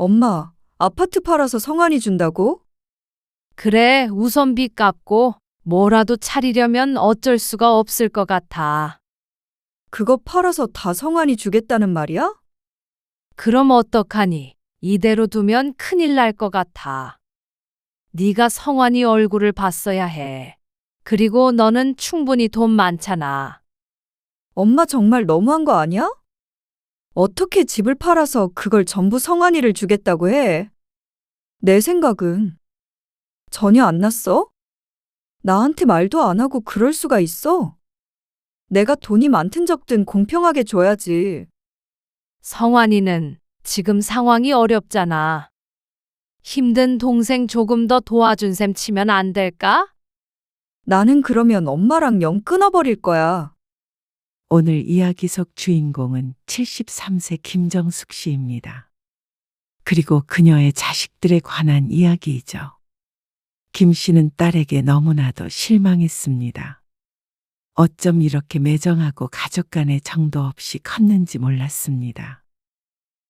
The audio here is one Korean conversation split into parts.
엄마, 아파트 팔아서 성환이 준다고? 그래, 우선비 깎고 뭐라도 차리려면 어쩔 수가 없을 것 같아. 그거 팔아서 다 성환이 주겠다는 말이야? 그럼 어떡하니? 이대로 두면 큰일 날 것 같아. 네가 성환이 얼굴을 봤어야 해. 그리고 너는 충분히 돈 많잖아. 엄마 정말 너무한 거 아니야? 어떻게 집을 팔아서 그걸 전부 성환이를 주겠다고 해? 내 생각은 전혀 안 났어? 나한테 말도 안 하고 그럴 수가 있어? 내가 돈이 많든 적든 공평하게 줘야지. 성환이는 지금 상황이 어렵잖아. 힘든 동생 조금 더 도와준 셈 치면 안 될까? 나는 그러면 엄마랑 영 끊어버릴 거야. 오늘 이야기 속 주인공은 73세 김정숙 씨입니다. 그리고 그녀의 자식들에 관한 이야기이죠. 김 씨는 딸에게 너무나도 실망했습니다. 어쩜 이렇게 매정하고 가족 간의 정도 없이 컸는지 몰랐습니다.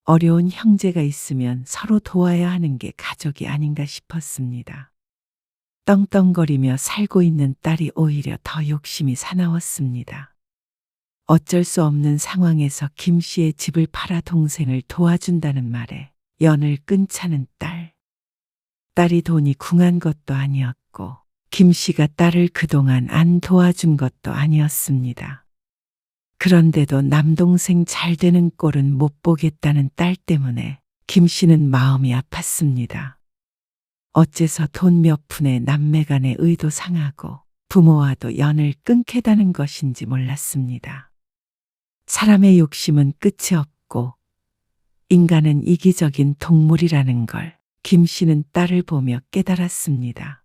어려운 형제가 있으면 서로 도와야 하는 게 가족이 아닌가 싶었습니다. 떵떵거리며 살고 있는 딸이 오히려 더 욕심이 사나웠습니다. 어쩔 수 없는 상황에서 김 씨의 집을 팔아 동생을 도와준다는 말에 연을 끊자는 딸. 딸이 돈이 궁한 것도 아니었고 김 씨가 딸을 그동안 안 도와준 것도 아니었습니다. 그런데도 남동생 잘 되는 꼴은 못 보겠다는 딸 때문에 김 씨는 마음이 아팠습니다. 어째서 돈 몇 푼에 남매 간의 의도 상하고 부모와도 연을 끊겠다는 것인지 몰랐습니다. 사람의 욕심은 끝이 없고 인간은 이기적인 동물이라는 걸 김 씨는 딸을 보며 깨달았습니다.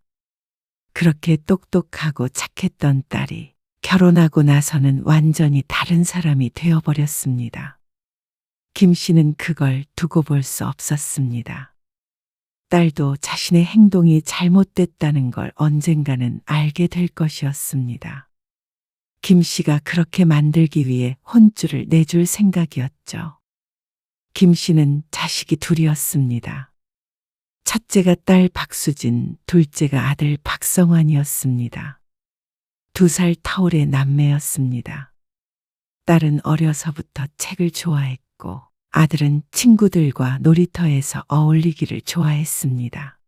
그렇게 똑똑하고 착했던 딸이 결혼하고 나서는 완전히 다른 사람이 되어버렸습니다. 김 씨는 그걸 두고 볼 수 없었습니다. 딸도 자신의 행동이 잘못됐다는 걸 언젠가는 알게 될 것이었습니다. 김 씨가 그렇게 만들기 위해 혼쭐을 내줄 생각이었죠. 김 씨는 자식이 둘이었습니다. 첫째가 딸 박수진, 둘째가 아들 박성환이었습니다. 2살 터울의 남매였습니다. 딸은 어려서부터 책을 좋아했고 아들은 친구들과 놀이터에서 어울리기를 좋아했습니다.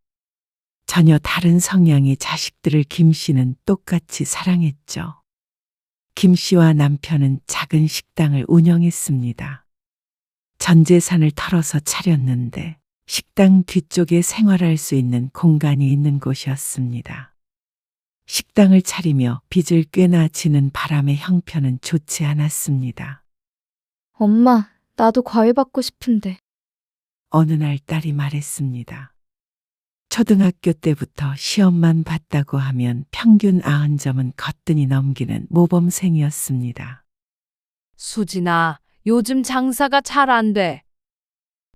전혀 다른 성향의 자식들을 김 씨는 똑같이 사랑했죠. 김 씨와 남편은 작은 식당을 운영했습니다. 전 재산을 털어서 차렸는데 식당 뒤쪽에 생활할 수 있는 공간이 있는 곳이었습니다. 식당을 차리며 빚을 꽤나 지는 바람에 형편은 좋지 않았습니다. 엄마, 나도 과외 받고 싶은데. 어느 날 딸이 말했습니다. 초등학교 때부터 시험만 봤다고 하면 평균 90점은 거뜬히 넘기는 모범생이었습니다. 수진아, 요즘 장사가 잘 안 돼.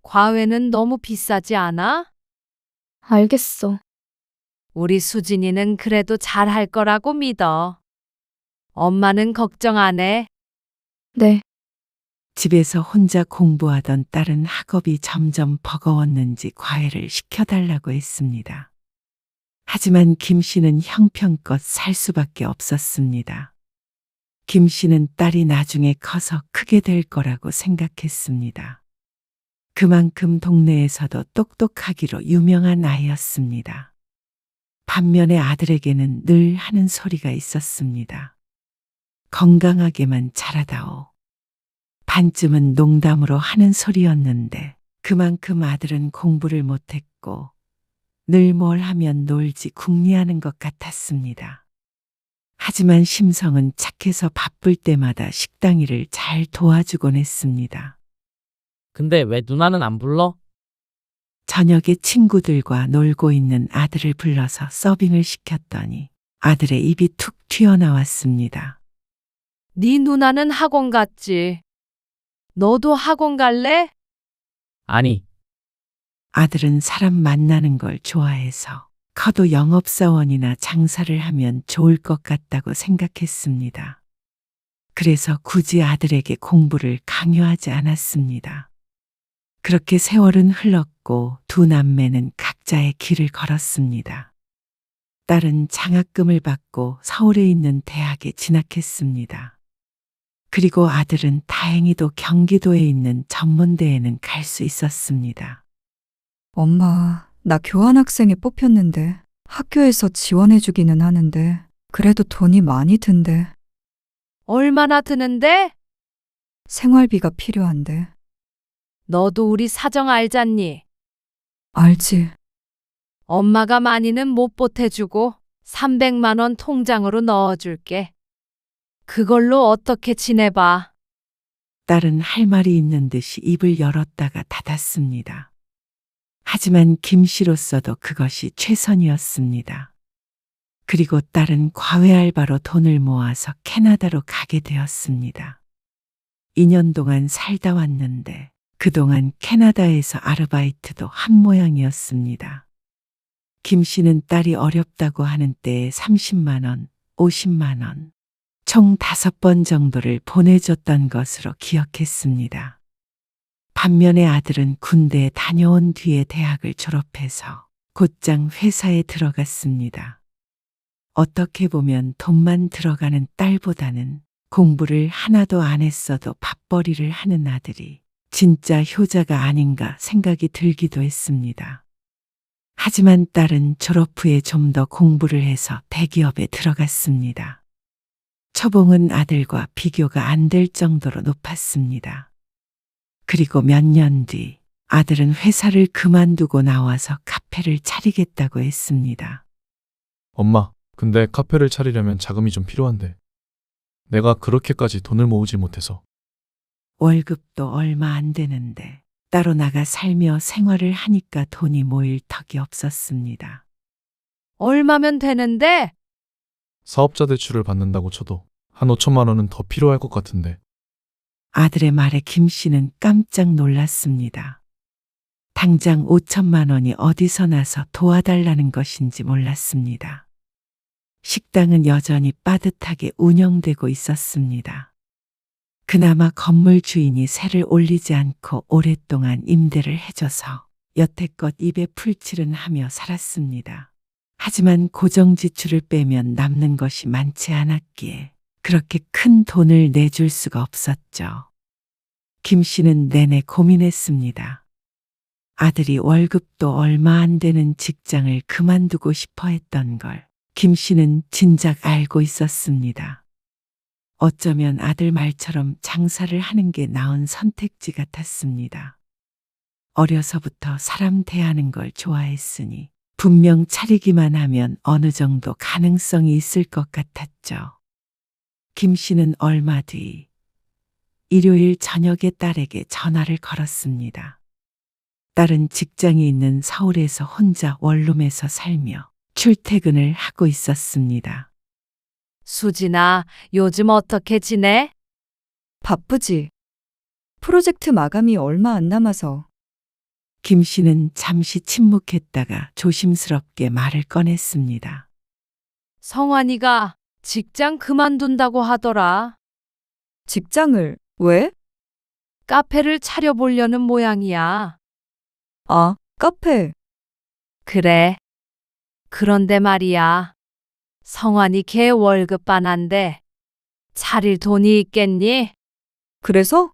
과외는 너무 비싸지 않아? 알겠어. 우리 수진이는 그래도 잘할 거라고 믿어. 엄마는 걱정 안 해. 네, 집에서 혼자 공부하던 딸은 학업이 점점 버거웠는지 과외를 시켜달라고 했습니다. 하지만 김 씨는 형편껏 살 수밖에 없었습니다. 김 씨는 딸이 나중에 커서 크게 될 거라고 생각했습니다. 그만큼 동네에서도 똑똑하기로 유명한 아이였습니다. 반면에 아들에게는 늘 하는 소리가 있었습니다. 건강하게만 자라다오. 반쯤은 농담으로 하는 소리였는데 그만큼 아들은 공부를 못했고 늘 뭘 하면 놀지 궁리하는 것 같았습니다. 하지만 심성은 착해서 바쁠 때마다 식당 일을 잘 도와주곤 했습니다. 근데 왜 누나는 안 불러? 저녁에 친구들과 놀고 있는 아들을 불러서 서빙을 시켰더니 아들의 입이 툭 튀어나왔습니다. 네 누나는 학원 갔지. 너도 학원 갈래? 아니, 아들은 사람 만나는 걸 좋아해서 커도 영업사원이나 장사를 하면 좋을 것 같다고 생각했습니다. 그래서 굳이 아들에게 공부를 강요하지 않았습니다. 그렇게 세월은 흘렀고 두 남매는 각자의 길을 걸었습니다. 딸은 장학금을 받고 서울에 있는 대학에 진학했습니다. 그리고 아들은 다행히도 경기도에 있는 전문대에는 갈 수 있었습니다. 엄마, 나 교환학생에 뽑혔는데 학교에서 지원해주기는 하는데 그래도 돈이 많이 든대. 얼마나 드는데? 생활비가 필요한데. 너도 우리 사정 알잖니? 알지? 엄마가 많이는 못 보태주고 300만 원 통장으로 넣어줄게. 그걸로 어떻게 지내봐. 딸은 할 말이 있는 듯이 입을 열었다가 닫았습니다. 하지만 김 씨로서도 그것이 최선이었습니다. 그리고 딸은 과외 알바로 돈을 모아서 캐나다로 가게 되었습니다. 2년 동안 살다 왔는데 그동안 캐나다에서 아르바이트도 한 모양이었습니다. 김 씨는 딸이 어렵다고 하는 때에 30만 원, 50만 원, 총 5번 정도를 보내줬던 것으로 기억했습니다. 반면에 아들은 군대에 다녀온 뒤에 대학을 졸업해서 곧장 회사에 들어갔습니다. 어떻게 보면 돈만 들어가는 딸보다는 공부를 하나도 안 했어도 밥벌이를 하는 아들이 진짜 효자가 아닌가 생각이 들기도 했습니다. 하지만 딸은 졸업 후에 좀 더 공부를 해서 대기업에 들어갔습니다. 초봉은 아들과 비교가 안 될 정도로 높았습니다. 그리고 몇 년 뒤 아들은 회사를 그만두고 나와서 카페를 차리겠다고 했습니다. 엄마, 근데 카페를 차리려면 자금이 좀 필요한데. 내가 그렇게까지 돈을 모으지 못해서. 월급도 얼마 안 되는데 따로 나가 살며 생활을 하니까 돈이 모일 턱이 없었습니다. 얼마면 되는데? 사업자 대출을 받는다고 쳐도 한 5천만 원은 더 필요할 것 같은데. 아들의 말에 김 씨는 깜짝 놀랐습니다. 당장 5천만 원이 어디서 나서 도와달라는 것인지 몰랐습니다. 식당은 여전히 빠듯하게 운영되고 있었습니다. 그나마 건물 주인이 세를 올리지 않고 오랫동안 임대를 해줘서 여태껏 입에 풀칠은 하며 살았습니다. 하지만 고정 지출을 빼면 남는 것이 많지 않았기에 그렇게 큰 돈을 내줄 수가 없었죠. 김 씨는 내내 고민했습니다. 아들이 월급도 얼마 안 되는 직장을 그만두고 싶어 했던 걸 김 씨는 진작 알고 있었습니다. 어쩌면 아들 말처럼 장사를 하는 게 나은 선택지 같았습니다. 어려서부터 사람 대하는 걸 좋아했으니 분명 차리기만 하면 어느 정도 가능성이 있을 것 같았죠. 김 씨는 얼마 뒤 일요일 저녁에 딸에게 전화를 걸었습니다. 딸은 직장이 있는 서울에서 혼자 원룸에서 살며 출퇴근을 하고 있었습니다. 수진아, 요즘 어떻게 지내? 바쁘지? 프로젝트 마감이 얼마 안 남아서. 김 씨는 잠시 침묵했다가 조심스럽게 말을 꺼냈습니다. 성환이가 직장 그만둔다고 하더라. 직장을 왜? 카페를 차려보려는 모양이야. 아, 카페. 그래. 그런데 말이야. 성환이 걔 월급 반한데 차릴 돈이 있겠니? 그래서?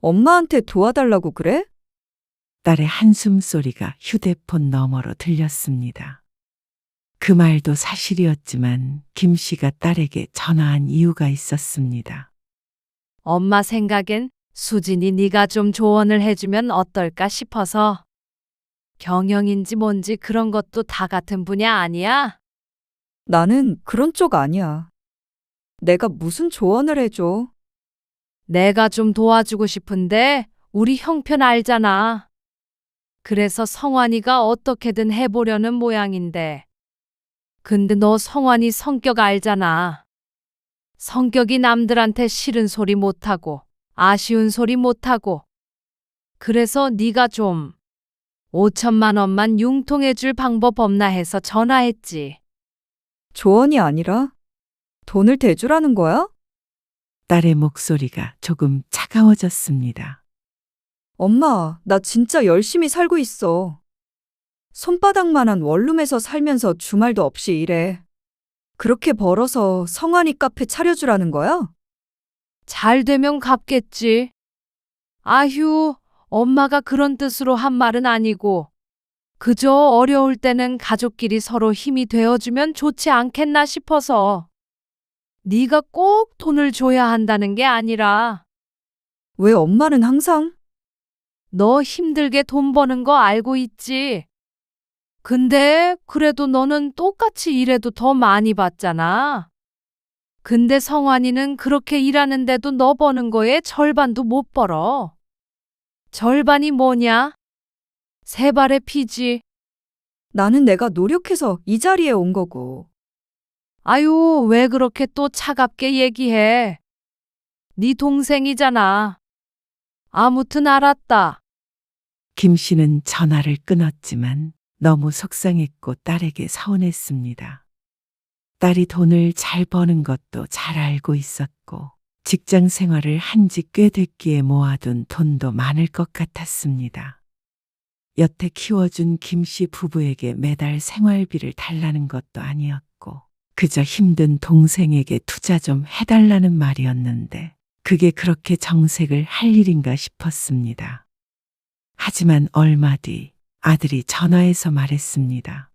엄마한테 도와달라고 그래? 딸의 한숨 소리가 휴대폰 너머로 들렸습니다. 그 말도 사실이었지만 김 씨가 딸에게 전화한 이유가 있었습니다. 엄마 생각엔 수진이 네가 좀 조언을 해주면 어떨까 싶어서. 경영인지 뭔지 그런 것도 다 같은 분야 아니야? 나는 그런 쪽 아니야. 내가 무슨 조언을 해줘. 내가 좀 도와주고 싶은데 우리 형편 알잖아. 그래서 성환이가 어떻게든 해보려는 모양인데. 근데 너 성환이 성격 알잖아. 성격이 남들한테 싫은 소리 못하고 아쉬운 소리 못하고. 그래서 네가 좀 5천만 원만 융통해 줄 방법 없나 해서 전화했지. 조언이 아니라 돈을 대주라는 거야? 딸의 목소리가 조금 차가워졌습니다. 엄마, 나 진짜 열심히 살고 있어. 손바닥만한 원룸에서 살면서 주말도 없이 일해. 그렇게 벌어서 성환이 카페 차려주라는 거야? 잘 되면 갚겠지. 아휴, 엄마가 그런 뜻으로 한 말은 아니고, 그저 어려울 때는 가족끼리 서로 힘이 되어주면 좋지 않겠나 싶어서. 네가 꼭 돈을 줘야 한다는 게 아니라, 왜 엄마는 항상? 너 힘들게 돈 버는 거 알고 있지? 근데 그래도 너는 똑같이 일해도 더 많이 받잖아. 근데 성환이는 그렇게 일하는데도 너 버는 거에 절반도 못 벌어. 절반이 뭐냐? 세 발의 피지. 나는 내가 노력해서 이 자리에 온 거고. 아유, 왜 그렇게 또 차갑게 얘기해? 네 동생이잖아. 아무튼 알았다. 김 씨는 전화를 끊었지만 너무 속상했고 딸에게 서운했습니다. 딸이 돈을 잘 버는 것도 잘 알고 있었고 직장 생활을 한 지 꽤 됐기에 모아둔 돈도 많을 것 같았습니다. 여태 키워준 김 씨 부부에게 매달 생활비를 달라는 것도 아니었고 그저 힘든 동생에게 투자 좀 해달라는 말이었는데 그게 그렇게 정색을 할 일인가 싶었습니다. 하지만 얼마 뒤 아들이 전화해서 말했습니다.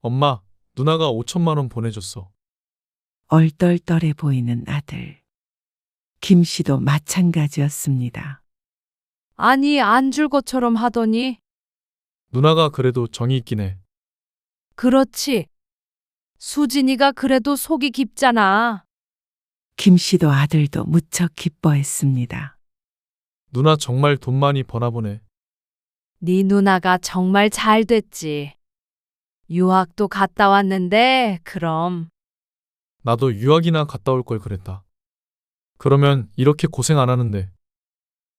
엄마, 누나가 5천만 원 보내줬어. 얼떨떨해 보이는 아들. 김 씨도 마찬가지였습니다. 아니, 안 줄 것처럼 하더니. 누나가 그래도 정이 있긴 해. 그렇지. 수진이가 그래도 속이 깊잖아. 김 씨도 아들도 무척 기뻐했습니다. 누나 정말 돈 많이 버나 보네. 네 누나가 정말 잘 됐지. 유학도 갔다 왔는데, 그럼. 나도 유학이나 갔다 올 걸 그랬다. 그러면 이렇게 고생 안 하는데.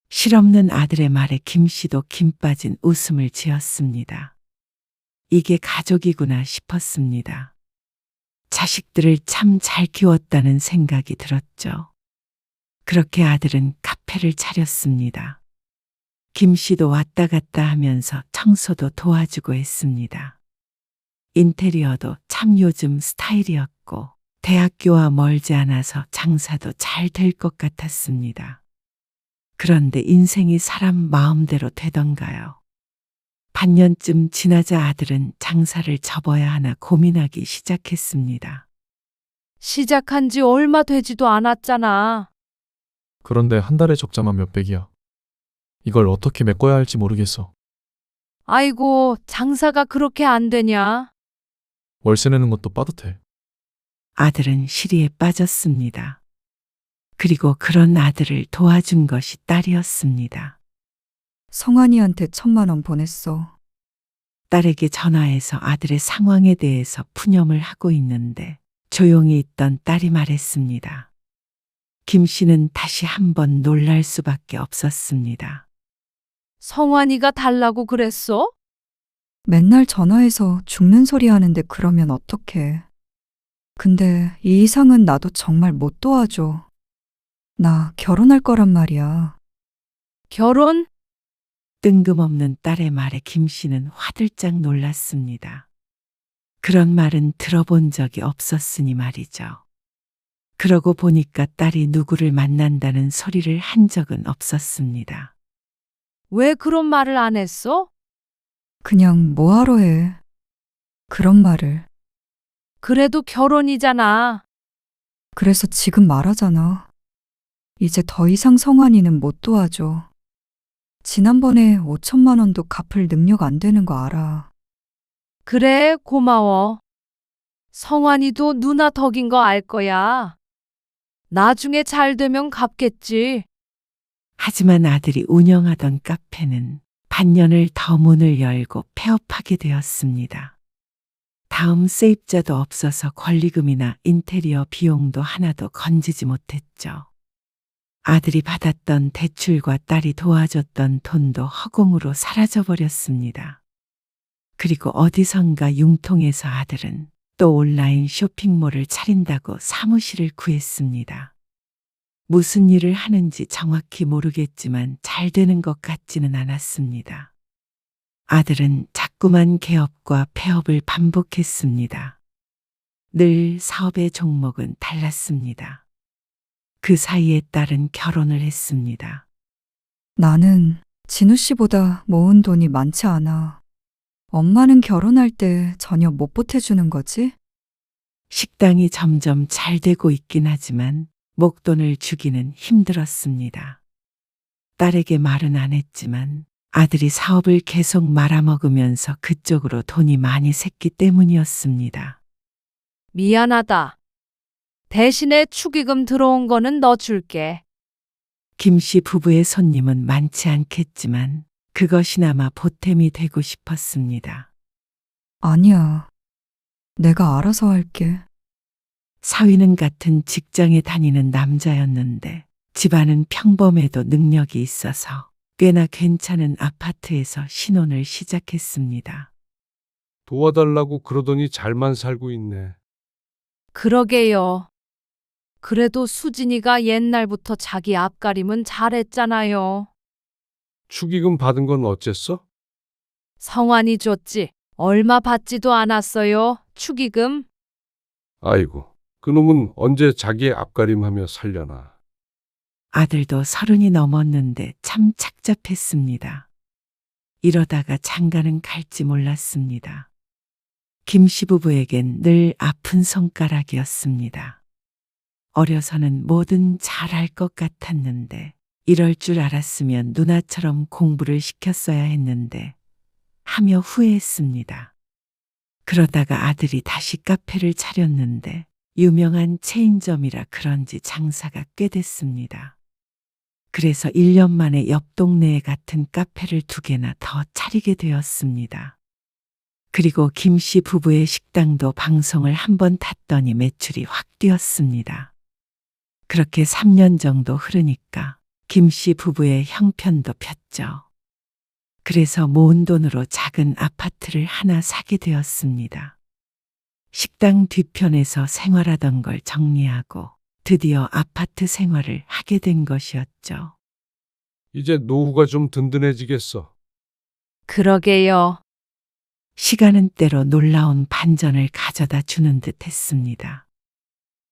실없는 아들의 말에 김 씨도 김 빠진 웃음을 지었습니다. 이게 가족이구나 싶었습니다. 자식들을 참 잘 키웠다는 생각이 들었죠. 그렇게 아들은 카페를 차렸습니다. 김 씨도 왔다 갔다 하면서 청소도 도와주고 했습니다. 인테리어도 참 요즘 스타일이었고 대학교와 멀지 않아서 장사도 잘 될 것 같았습니다. 그런데 인생이 사람 마음대로 되던가요? 반년쯤 지나자 아들은 장사를 접어야 하나 고민하기 시작했습니다. 시작한 지 얼마 되지도 않았잖아. 그런데 한 달에 적자만 몇백이야. 이걸 어떻게 메꿔야 할지 모르겠어. 아이고, 장사가 그렇게 안 되냐? 월세 내는 것도 빠듯해. 아들은 시리에 빠졌습니다. 그리고 그런 아들을 도와준 것이 딸이었습니다. 성환이한테 1,000만 원 보냈어. 딸에게 전화해서 아들의 상황에 대해서 푸념을 하고 있는데 조용히 있던 딸이 말했습니다. 김 씨는 다시 한번 놀랄 수밖에 없었습니다. 성환이가 달라고 그랬어? 맨날 전화해서 죽는 소리 하는데 그러면 어떡해. 근데 이 이상은 나도 정말 못 도와줘. 나 결혼할 거란 말이야. 결혼? 뜬금없는 딸의 말에 김 씨는 화들짝 놀랐습니다. 그런 말은 들어본 적이 없었으니 말이죠. 그러고 보니까 딸이 누구를 만난다는 소리를 한 적은 없었습니다. 왜 그런 말을 안 했어? 그냥 뭐하러 해. 그런 말을. 그래도 결혼이잖아. 그래서 지금 말하잖아. 이제 더 이상 성환이는 못 도와줘. 지난번에 5,000만 원도 갚을 능력 안 되는 거 알아. 그래, 고마워. 성환이도 누나 덕인 거 알 거야. 나중에 잘 되면 갚겠지. 하지만 아들이 운영하던 카페는 반년을 더 문을 열고 폐업하게 되었습니다. 다음 세입자도 없어서 권리금이나 인테리어 비용도 하나도 건지지 못했죠. 아들이 받았던 대출과 딸이 도와줬던 돈도 허공으로 사라져버렸습니다. 그리고 어디선가 융통해서 아들은 또 온라인 쇼핑몰을 차린다고 사무실을 구했습니다. 무슨 일을 하는지 정확히 모르겠지만 잘 되는 것 같지는 않았습니다. 아들은 자꾸만 개업과 폐업을 반복했습니다. 늘 사업의 종목은 달랐습니다. 그 사이에 딸은 결혼을 했습니다. 나는 진우 씨보다 모은 돈이 많지 않아. 엄마는 결혼할 때 전혀 못 보태주는 거지? 식당이 점점 잘 되고 있긴 하지만 목돈을 주기는 힘들었습니다. 딸에게 말은 안 했지만 아들이 사업을 계속 말아먹으면서 그쪽으로 돈이 많이 샜기 때문이었습니다. 미안하다. 대신에 축의금 들어온 거는 너 줄게. 김 씨 부부의 손님은 많지 않겠지만 그것이나마 보탬이 되고 싶었습니다. 아니야. 내가 알아서 할게. 사위는 같은 직장에 다니는 남자였는데 집안은 평범해도 능력이 있어서 꽤나 괜찮은 아파트에서 신혼을 시작했습니다. 도와달라고 그러더니 잘만 살고 있네. 그러게요. 그래도 수진이가 옛날부터 자기 앞가림은 잘했잖아요. 축의금 받은 건 어쨌어? 성환이 줬지. 얼마 받지도 않았어요. 축의금. 아이고, 그놈은 언제 자기 앞가림하며 살려나. 아들도 30이 넘었는데 참 착잡했습니다. 이러다가 장가는 갈지 몰랐습니다. 김 씨 부부에겐 늘 아픈 손가락이었습니다. 어려서는 뭐든 잘할 것 같았는데 이럴 줄 알았으면 누나처럼 공부를 시켰어야 했는데 하며 후회했습니다. 그러다가 아들이 다시 카페를 차렸는데 유명한 체인점이라 그런지 장사가 꽤 됐습니다. 그래서 1년 만에 옆 동네에 같은 카페를 2개나 더 차리게 되었습니다. 그리고 김 씨 부부의 식당도 방송을 한번 탔더니 매출이 확 뛰었습니다. 그렇게 3년 정도 흐르니까 김 씨 부부의 형편도 폈죠. 그래서 모은 돈으로 작은 아파트를 하나 사게 되었습니다. 식당 뒤편에서 생활하던 걸 정리하고 드디어 아파트 생활을 하게 된 것이었죠. 이제 노후가 좀 든든해지겠어. 그러게요. 시간은 때로 놀라운 반전을 가져다 주는 듯 했습니다.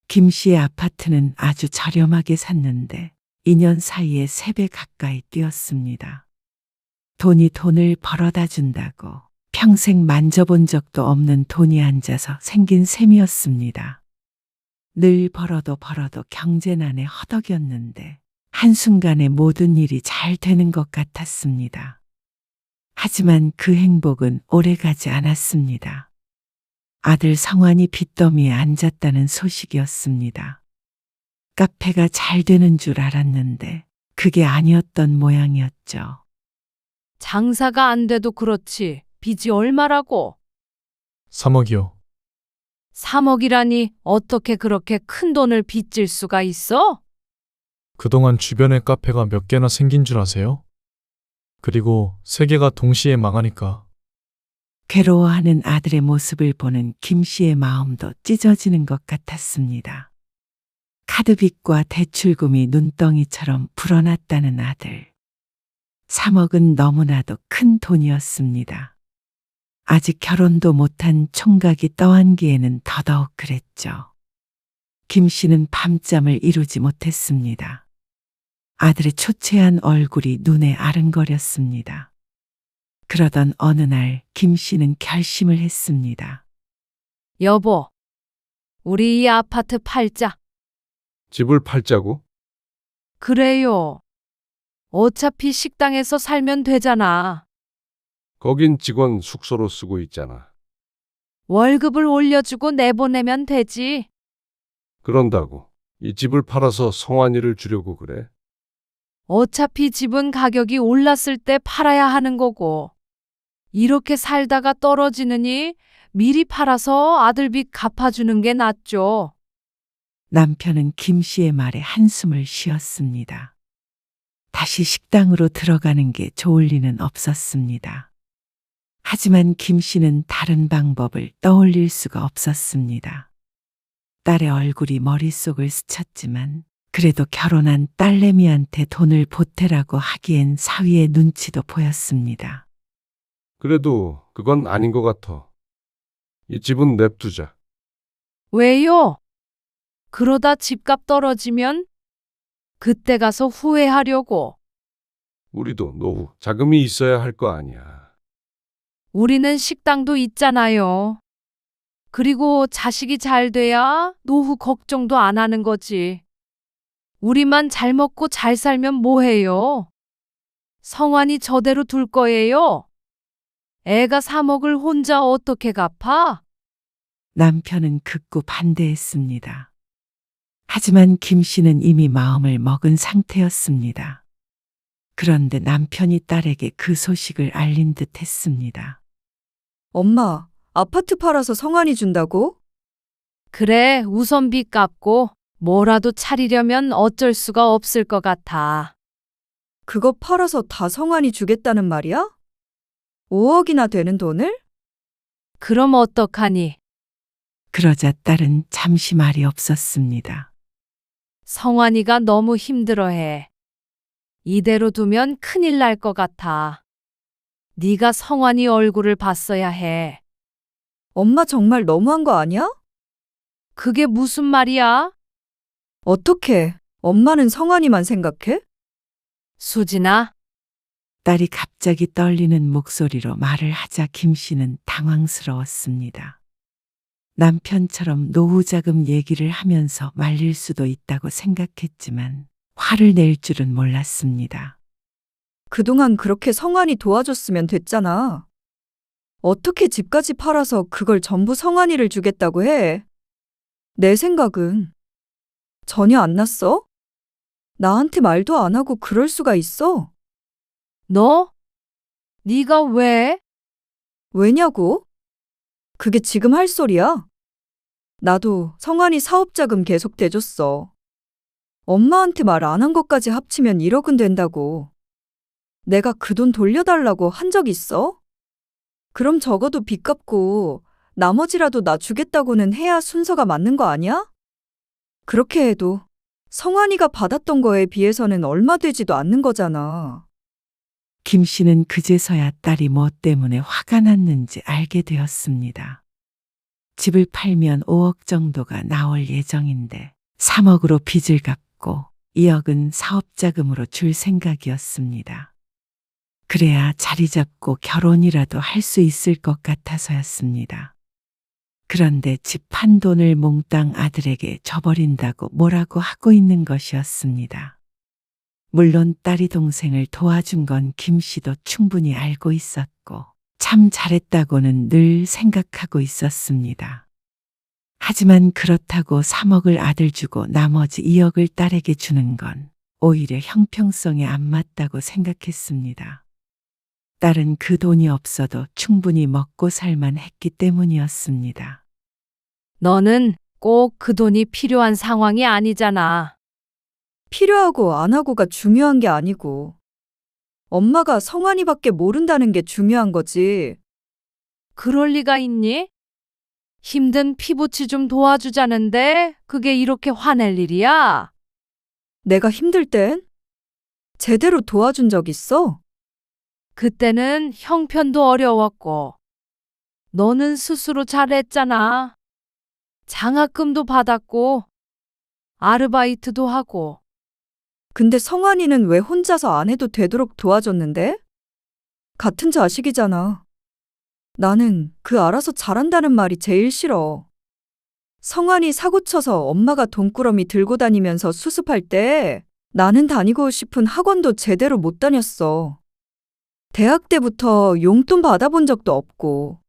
김 씨의 아파트는 아주 저렴하게 샀는데 2년 사이에 3배 가까이 뛰었습니다. 돈이 돈을 벌어다 준다고 평생 만져본 적도 없는 돈이 앉아서 생긴 셈이었습니다. 늘 벌어도 경제난에 허덕였는데 한순간에 모든 일이 잘 되는 것 같았습니다. 하지만 그 행복은 오래가지 않았습니다. 아들 성환이 빚더미에 앉았다는 소식이었습니다. 카페가 잘 되는 줄 알았는데 그게 아니었던 모양이었죠. 장사가 안 돼도 그렇지. 빚이 얼마라고? 3억이요. 3억이라니 어떻게 그렇게 큰 돈을 빚질 수가 있어? 그동안 주변에 카페가 몇 개나 생긴 줄 아세요? 그리고 3개가 동시에 망하니까. 괴로워하는 아들의 모습을 보는 김 씨의 마음도 찢어지는 것 같았습니다. 카드빚과 대출금이 눈덩이처럼 불어났다는 아들. 3억은 너무나도 큰 돈이었습니다. 아직 결혼도 못한 총각이 떠안기에는 더더욱 그랬죠. 김 씨는 밤잠을 이루지 못했습니다. 아들의 초췌한 얼굴이 눈에 아른거렸습니다. 그러던 어느 날 김 씨는 결심을 했습니다. 여보, 우리 이 아파트 팔자. 집을 팔자고? 그래요. 어차피 식당에서 살면 되잖아. 거긴 직원 숙소로 쓰고 있잖아. 월급을 올려주고 내보내면 되지. 그런다고 이 집을 팔아서 성환이를 주려고 그래? 어차피 집은 가격이 올랐을 때 팔아야 하는 거고. 이렇게 살다가 떨어지느니 미리 팔아서 아들빚 갚아주는 게 낫죠. 남편은 김 씨의 말에 한숨을 쉬었습니다. 다시 식당으로 들어가는 게 좋을 리는 없었습니다. 하지만 김 씨는 다른 방법을 떠올릴 수가 없었습니다. 딸의 얼굴이 머릿속을 스쳤지만 그래도 결혼한 딸내미한테 돈을 보태라고 하기엔 사위의 눈치도 보였습니다. 그래도 그건 아닌 것 같아. 이 집은 냅두자. 왜요? 그러다 집값 떨어지면 그때 가서 후회하려고. 우리도 노후 자금이 있어야 할 거 아니야. 우리는 식당도 있잖아요. 그리고 자식이 잘 돼야 노후 걱정도 안 하는 거지. 우리만 잘 먹고 잘 살면 뭐해요? 성환이 저대로 둘 거예요? 애가 3억을 혼자 어떻게 갚아? 남편은 극구 반대했습니다. 하지만 김 씨는 이미 마음을 먹은 상태였습니다. 그런데 남편이 딸에게 그 소식을 알린 듯 했습니다. 엄마, 아파트 팔아서 성환이 준다고? 그래, 우선비 갚고 뭐라도 차리려면 어쩔 수가 없을 것 같아. 그거 팔아서 다 성환이 주겠다는 말이야? 5억이나 되는 돈을? 그럼 어떡하니? 그러자 딸은 잠시 말이 없었습니다. 성환이가 너무 힘들어해. 이대로 두면 큰일 날 것 같아. 네가 성환이 얼굴을 봤어야 해. 엄마 정말 너무한 거 아니야? 그게 무슨 말이야? 어떻게? 엄마는 성환이만 생각해? 수진아, 딸이 갑자기 떨리는 목소리로 말을 하자 김 씨는 당황스러웠습니다. 남편처럼 노후자금 얘기를 하면서 말릴 수도 있다고 생각했지만 화를 낼 줄은 몰랐습니다. 그동안 그렇게 성환이 도와줬으면 됐잖아. 어떻게 집까지 팔아서 그걸 전부 성환이를 주겠다고 해? 내 생각은 전혀 안 났어? 나한테 말도 안 하고 그럴 수가 있어? 너? 네가 왜? 왜냐고? 그게 지금 할 소리야? 나도 성환이 사업자금 계속 대줬어. 엄마한테 말 안 한 것까지 합치면 1억은 된다고. 내가 그 돈 돌려달라고 한 적 있어? 그럼 적어도 빚 갚고 나머지라도 나 주겠다고는 해야 순서가 맞는 거 아니야? 그렇게 해도 성환이가 받았던 거에 비해서는 얼마 되지도 않는 거잖아. 김 씨는 그제서야 딸이 뭐 때문에 화가 났는지 알게 되었습니다. 집을 팔면 5억 정도가 나올 예정인데 3억으로 빚을 갚고 2억은 사업자금으로 줄 생각이었습니다. 그래야 자리 잡고 결혼이라도 할 수 있을 것 같아서였습니다. 그런데 집 판 돈을 몽땅 아들에게 줘버린다고 뭐라고 하고 있는 것이었습니다. 물론 딸이 동생을 도와준 건 김 씨도 충분히 알고 있었고 참 잘했다고는 늘 생각하고 있었습니다. 하지만 그렇다고 3억을 아들 주고 나머지 2억을 딸에게 주는 건 오히려 형평성에 안 맞다고 생각했습니다. 딸은 그 돈이 없어도 충분히 먹고 살만 했기 때문이었습니다. 너는 꼭 그 돈이 필요한 상황이 아니잖아. 필요하고 안 하고가 중요한 게 아니고 엄마가 성환이밖에 모른다는 게 중요한 거지. 그럴 리가 있니? 힘든 피부치 좀 도와주자는데 그게 이렇게 화낼 일이야? 내가 힘들 땐 제대로 도와준 적 있어? 그때는 형편도 어려웠고 너는 스스로 잘했잖아. 장학금도 받았고 아르바이트도 하고. 근데 성환이는 왜 혼자서 안 해도 되도록 도와줬는데? 같은 자식이잖아. 나는 그 알아서 잘한다는 말이 제일 싫어. 성환이 사고쳐서 엄마가 돈꾸러미 들고 다니면서 수습할 때 나는 다니고 싶은 학원도 제대로 못 다녔어. 대학 때부터 용돈 받아본 적도 없고.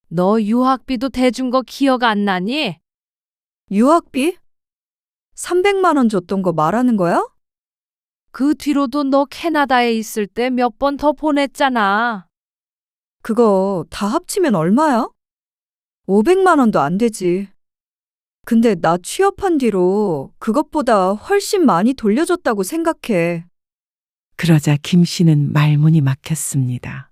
너 유학비도 대준 거 기억 안 나니? 유학비? 300만 원 줬던 거 말하는 거야? 그 뒤로도 너 캐나다에 있을 때 몇 번 더 보냈잖아. 그거 다 합치면 얼마야? 500만 원도 안 되지. 근데 나 취업한 뒤로 그것보다 훨씬 많이 돌려줬다고 생각해. 그러자 김 씨는 말문이 막혔습니다.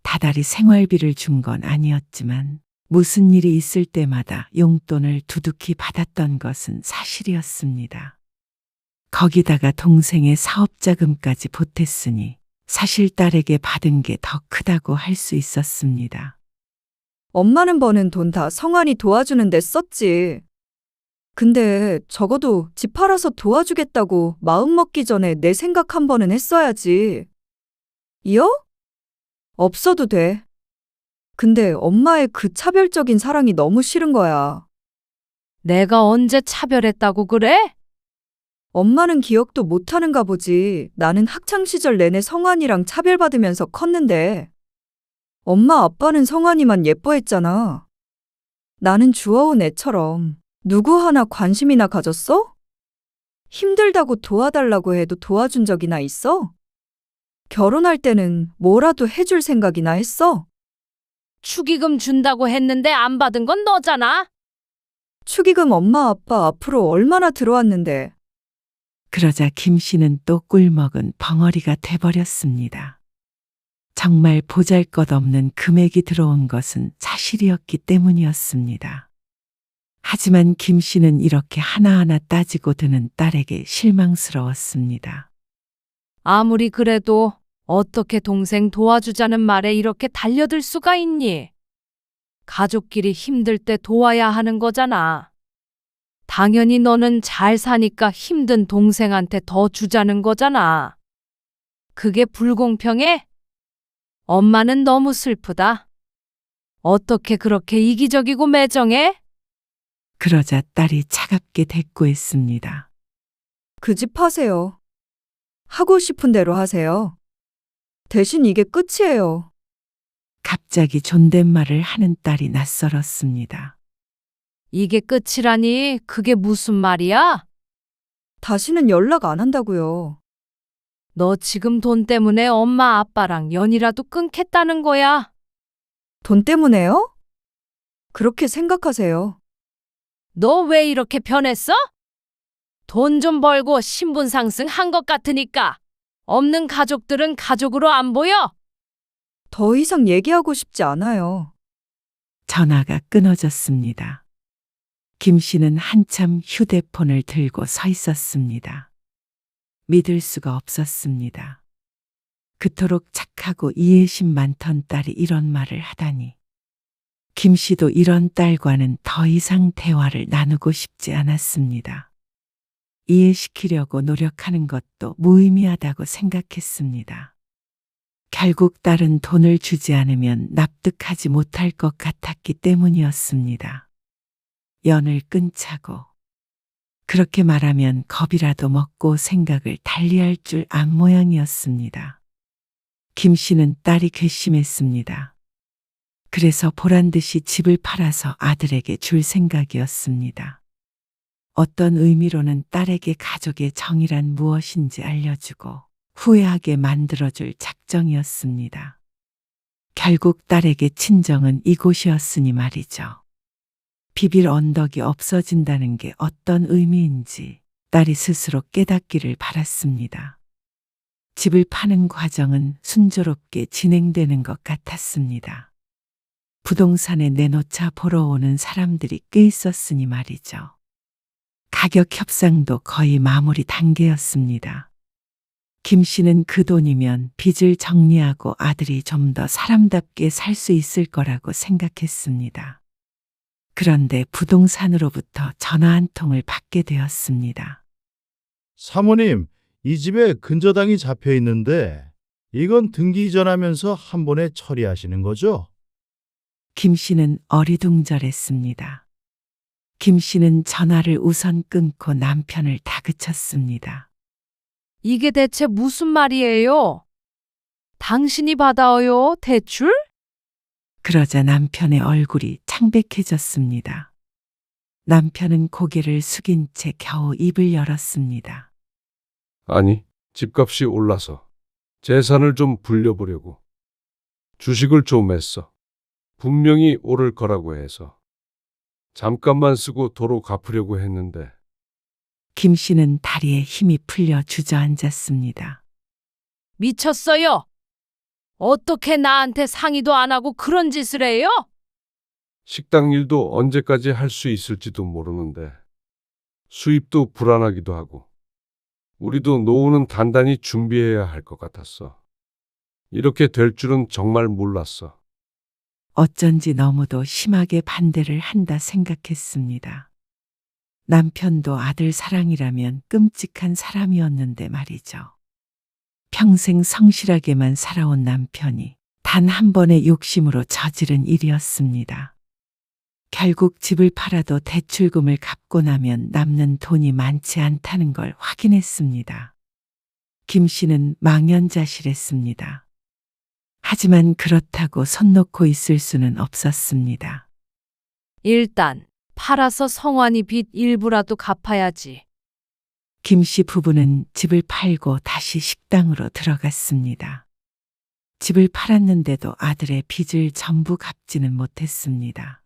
다달이 생활비를 준 건 아니었지만 무슨 일이 있을 때마다 용돈을 두둑히 받았던 것은 사실이었습니다. 거기다가 동생의 사업 자금까지 보탰으니 사실 딸에게 받은 게 더 크다고 할 수 있었습니다. 엄마는 버는 돈 다 성환이 도와주는데 썼지. 근데 적어도 집 팔아서 도와주겠다고 마음 먹기 전에 내 생각 한 번은 했어야지. 이어? 없어도 돼. 근데 엄마의 그 차별적인 사랑이 너무 싫은 거야. 내가 언제 차별했다고 그래? 엄마는 기억도 못하는가 보지. 나는 학창시절 내내 성환이랑 차별받으면서 컸는데. 엄마 아빠는 성환이만 예뻐했잖아. 나는 주워온 애처럼 누구 하나 관심이나 가졌어? 힘들다고 도와달라고 해도 도와준 적이나 있어? 결혼할 때는 뭐라도 해줄 생각이나 했어? 축의금 준다고 했는데 안 받은 건 너잖아. 축의금 엄마 아빠 앞으로 얼마나 들어왔는데. 그러자 김 씨는 또 꿀먹은 벙어리가 돼버렸습니다. 정말 보잘것없는 금액이 들어온 것은 사실이었기 때문이었습니다. 하지만 김 씨는 이렇게 하나하나 따지고 드는 딸에게 실망스러웠습니다. 아무리 그래도 어떻게 동생 도와주자는 말에 이렇게 달려들 수가 있니? 가족끼리 힘들 때 도와야 하는 거잖아. 당연히 너는 잘 사니까 힘든 동생한테 더 주자는 거잖아. 그게 불공평해? 엄마는 너무 슬프다. 어떻게 그렇게 이기적이고 매정해? 그러자 딸이 차갑게 대꾸했습니다. 그 집 하세요. 하고 싶은 대로 하세요. 대신 이게 끝이에요. 갑자기 존댓말을 하는 딸이 낯설었습니다. 이게 끝이라니 그게 무슨 말이야? 다시는 연락 안 한다고요. 너 지금 돈 때문에 엄마 아빠랑 연이라도 끊겠다는 거야. 돈 때문에요? 그렇게 생각하세요. 너 왜 이렇게 변했어? 돈 좀 벌고 신분 상승한 것 같으니까 없는 가족들은 가족으로 안 보여? 더 이상 얘기하고 싶지 않아요. 전화가 끊어졌습니다. 김 씨는 한참 휴대폰을 들고 서 있었습니다. 믿을 수가 없었습니다. 그토록 착하고 이해심 많던 딸이 이런 말을 하다니. 김 씨도 이런 딸과는 더 이상 대화를 나누고 싶지 않았습니다. 이해시키려고 노력하는 것도 무의미하다고 생각했습니다. 결국 딸은 돈을 주지 않으면 납득하지 못할 것 같았기 때문이었습니다. 연을 끊자고. 그렇게 말하면 겁이라도 먹고 생각을 달리할 줄 안 모양이었습니다. 김 씨는 딸이 괘씸했습니다. 그래서 보란듯이 집을 팔아서 아들에게 줄 생각이었습니다. 어떤 의미로는 딸에게 가족의 정의란 무엇인지 알려주고 후회하게 만들어줄 작정이었습니다. 결국 딸에게 친정은 이곳이었으니 말이죠. 비빌 언덕이 없어진다는 게 어떤 의미인지 딸이 스스로 깨닫기를 바랐습니다. 집을 파는 과정은 순조롭게 진행되는 것 같았습니다. 부동산에 내놓자 보러 오는 사람들이 꽤 있었으니 말이죠. 가격 협상도 거의 마무리 단계였습니다. 김 씨는 그 돈이면 빚을 정리하고 아들이 좀 더 사람답게 살 수 있을 거라고 생각했습니다. 그런데 부동산으로부터 전화 한 통을 받게 되었습니다. 사모님, 이 집에 근저당이 잡혀 있는데 이건 등기 이전하면서 한 번에 처리하시는 거죠? 김 씨는 어리둥절했습니다. 김 씨는 전화를 우선 끊고 남편을 다그쳤습니다. 이게 대체 무슨 말이에요? 당신이 받아요, 대출? 그러자 남편의 얼굴이 창백해졌습니다. 남편은 고개를 숙인 채 겨우 입을 열었습니다. 아니, 집값이 올라서 재산을 좀 불려보려고. 주식을 좀 했어. 분명히 오를 거라고 해서. 잠깐만 쓰고 도로 갚으려고 했는데. 김 씨는 다리에 힘이 풀려 주저앉았습니다. 미쳤어요. 어떻게 나한테 상의도 안 하고 그런 짓을 해요? 식당 일도 언제까지 할 수 있을지도 모르는데. 수입도 불안하기도 하고. 우리도 노후는 단단히 준비해야 할 것 같았어. 이렇게 될 줄은 정말 몰랐어. 어쩐지 너무도 심하게 반대를 한다 생각했습니다. 남편도 아들 사랑이라면 끔찍한 사람이었는데 말이죠. 평생 성실하게만 살아온 남편이 단 한 번의 욕심으로 저지른 일이었습니다. 결국 집을 팔아도 대출금을 갚고 나면 남는 돈이 많지 않다는 걸 확인했습니다. 김 씨는 망연자실했습니다. 하지만 그렇다고 손 놓고 있을 수는 없었습니다. 일단 팔아서 성환이 빚 일부라도 갚아야지. 김 씨 부부는 집을 팔고 다시 식당으로 들어갔습니다. 집을 팔았는데도 아들의 빚을 전부 갚지는 못했습니다.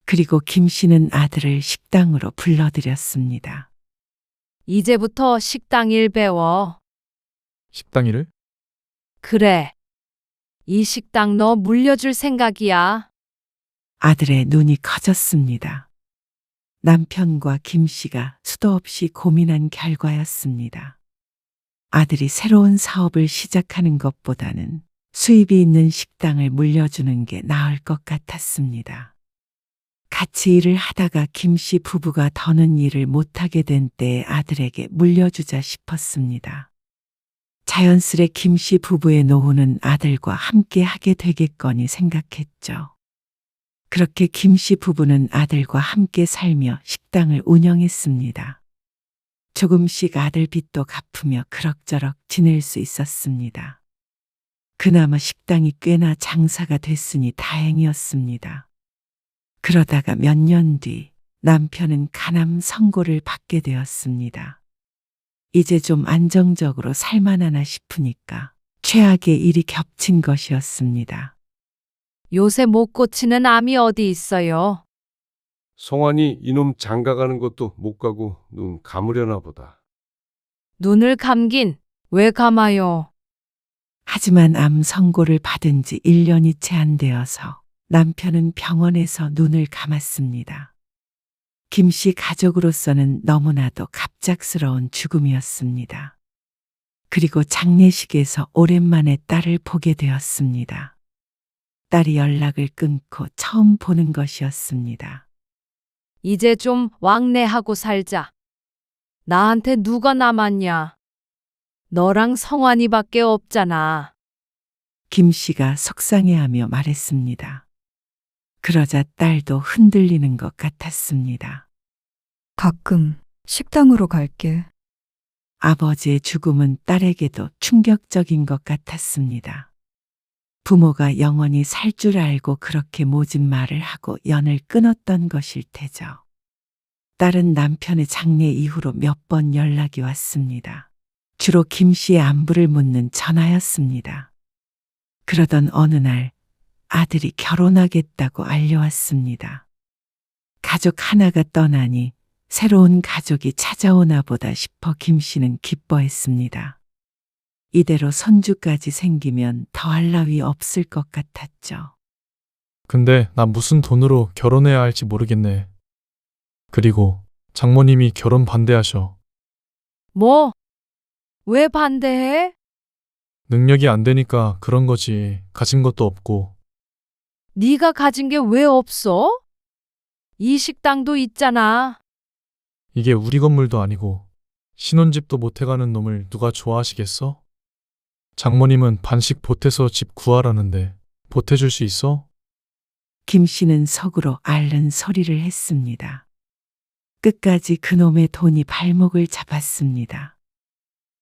그리고 김 씨는 아들을 식당으로 불러들였습니다. 이제부터 식당 일 배워. 식당 일을? 그래. 이 식당 너 물려줄 생각이야. 아들의 눈이 커졌습니다. 남편과 김 씨가 수도 없이 고민한 결과였습니다. 아들이 새로운 사업을 시작하는 것보다는 수입이 있는 식당을 물려주는 게 나을 것 같았습니다. 같이 일을 하다가 김 씨 부부가 더는 일을 못하게 된 때에 아들에게 물려주자 싶었습니다. 자연스레 김 씨 부부의 노후는 아들과 함께 하게 되겠거니 생각했죠. 그렇게 김 씨 부부는 아들과 함께 살며 식당을 운영했습니다. 조금씩 아들 빚도 갚으며 그럭저럭 지낼 수 있었습니다. 그나마 식당이 꽤나 장사가 됐으니 다행이었습니다. 그러다가 몇 년 뒤 남편은 간암 선고를 받게 되었습니다. 이제 좀 안정적으로 살만하나 싶으니까 최악의 일이 겹친 것이었습니다. 요새 못 고치는 암이 어디 있어요? 성환이 이놈 장가가는 것도 못 가고 눈 감으려나 보다. 눈을 감긴 왜 감아요? 하지만 암 선고를 받은 지 1년이 채 안 되어서 남편은 병원에서 눈을 감았습니다. 김 씨 가족으로서는 너무나도 갑작스러운 죽음이었습니다. 그리고 장례식에서 오랜만에 딸을 보게 되었습니다. 딸이 연락을 끊고 처음 보는 것이었습니다. 이제 좀 왕래하고 살자. 나한테 누가 남았냐? 너랑 성환이밖에 없잖아. 김 씨가 속상해하며 말했습니다. 그러자 딸도 흔들리는 것 같았습니다. 가끔 식당으로 갈게. 아버지의 죽음은 딸에게도 충격적인 것 같았습니다. 부모가 영원히 살 줄 알고 그렇게 모진 말을 하고 연을 끊었던 것일 테죠. 딸은 남편의 장례 이후로 몇 번 연락이 왔습니다. 주로 김 씨의 안부를 묻는 전화였습니다. 그러던 어느 날 아들이 결혼하겠다고 알려왔습니다. 가족 하나가 떠나니 새로운 가족이 찾아오나 보다 싶어 김 씨는 기뻐했습니다. 이대로 손주까지 생기면 더할 나위 없을 것 같았죠. 근데 나 무슨 돈으로 결혼해야 할지 모르겠네. 그리고 장모님이 결혼 반대하셔. 뭐? 왜 반대해? 능력이 안 되니까 그런 거지. 가진 것도 없고. 네가 가진 게 왜 없어? 이 식당도 있잖아. 이게 우리 건물도 아니고 신혼집도 못 해가는 놈을 누가 좋아하시겠어? 장모님은 반씩 보태서 집 구하라는데 보태줄 수 있어? 김 씨는 속으로 앓는 소리를 했습니다. 끝까지 그놈의 돈이 발목을 잡았습니다.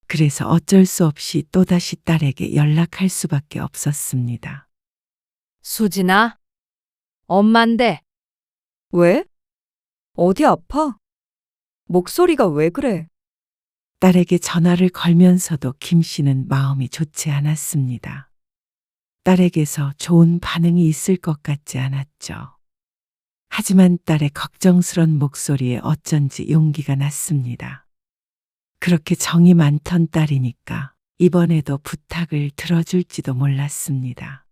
그래서 어쩔 수 없이 또다시 딸에게 연락할 수밖에 없었습니다. 수진아, 엄만데. 왜? 어디 아파? 목소리가 왜 그래? 딸에게 전화를 걸면서도 김 씨는 마음이 좋지 않았습니다. 딸에게서 좋은 반응이 있을 것 같지 않았죠. 하지만 딸의 걱정스런 목소리에 어쩐지 용기가 났습니다. 그렇게 정이 많던 딸이니까 이번에도 부탁을 들어줄지도 몰랐습니다.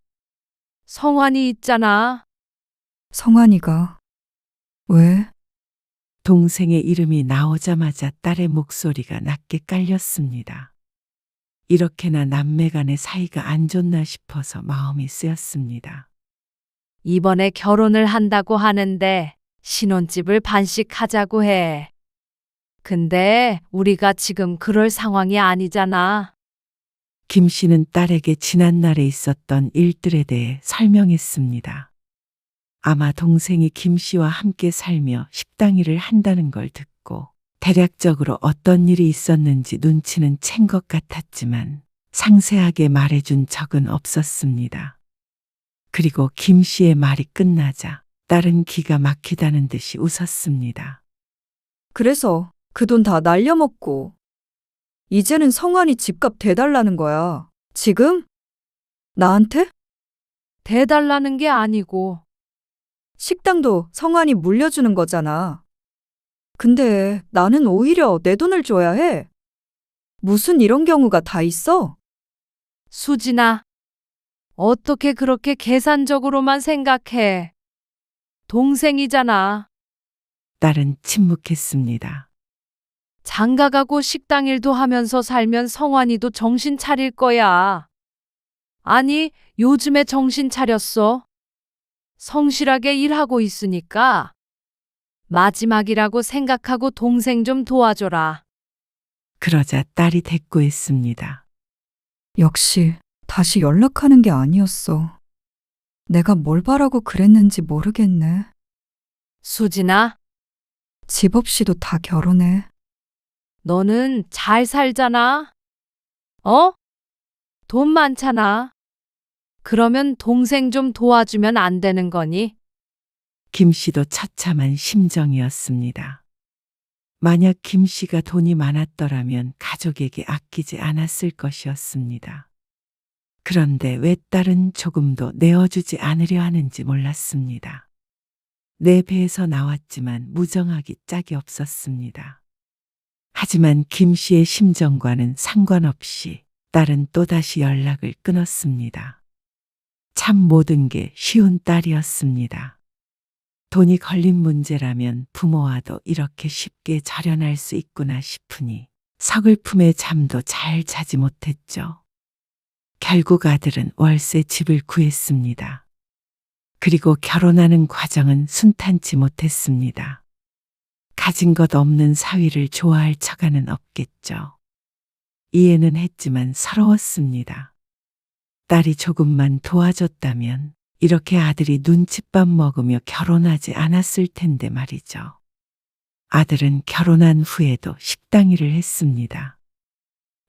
성환이 있잖아. 성환이가 왜? 동생의 이름이 나오자마자 딸의 목소리가 낮게 깔렸습니다. 이렇게나 남매 간의 사이가 안 좋나 싶어서 마음이 쓰였습니다. 이번에 결혼을 한다고 하는데 신혼집을 반씩하자고 해. 근데 우리가 지금 그럴 상황이 아니잖아. 김 씨는 딸에게 지난날에 있었던 일들에 대해 설명했습니다. 아마 동생이 김 씨와 함께 살며 식당 일을 한다는 걸 듣고 대략적으로 어떤 일이 있었는지 눈치는 챈 것 같았지만 상세하게 말해준 적은 없었습니다. 그리고 김 씨의 말이 끝나자 딸은 기가 막히다는 듯이 웃었습니다. 그래서 그 돈 다 날려먹고 이제는 성환이 집값 대달라는 거야. 지금? 나한테? 대달라는 게 아니고 식당도 성환이 물려주는 거잖아. 근데 나는 오히려 내 돈을 줘야 해. 무슨 이런 경우가 다 있어? 수진아, 어떻게 그렇게 계산적으로만 생각해? 동생이잖아. 딸은 침묵했습니다. 장가 가고 식당 일도 하면서 살면 성환이도 정신 차릴 거야. 아니, 요즘에 정신 차렸어. 성실하게 일하고 있으니까 마지막이라고 생각하고 동생 좀 도와줘라. 그러자 딸이 대꾸했습니다. 역시 다시 연락하는 게 아니었어. 내가 뭘 바라고 그랬는지 모르겠네. 수진아, 집 없이도 다 결혼해. 너는 잘 살잖아. 어? 돈 많잖아. 그러면 동생 좀 도와주면 안 되는 거니? 김 씨도 처참한 심정이었습니다. 만약 김 씨가 돈이 많았더라면 가족에게 아끼지 않았을 것이었습니다. 그런데 왜 딸은 조금도 내어주지 않으려 하는지 몰랐습니다. 내 배에서 나왔지만 무정하기 짝이 없었습니다. 하지만 김 씨의 심정과는 상관없이 딸은 또다시 연락을 끊었습니다. 참 모든 게 쉬운 딸이었습니다. 돈이 걸린 문제라면 부모와도 이렇게 쉽게 절연할 수 있구나 싶으니 서글픔에 잠도 잘 자지 못했죠. 결국 아들은 월세 집을 구했습니다. 그리고 결혼하는 과정은 순탄치 못했습니다. 가진 것 없는 사위를 좋아할 처가는 없겠죠. 이해는 했지만 서러웠습니다. 딸이 조금만 도와줬다면 이렇게 아들이 눈칫밥 먹으며 결혼하지 않았을 텐데 말이죠. 아들은 결혼한 후에도 식당 일을 했습니다.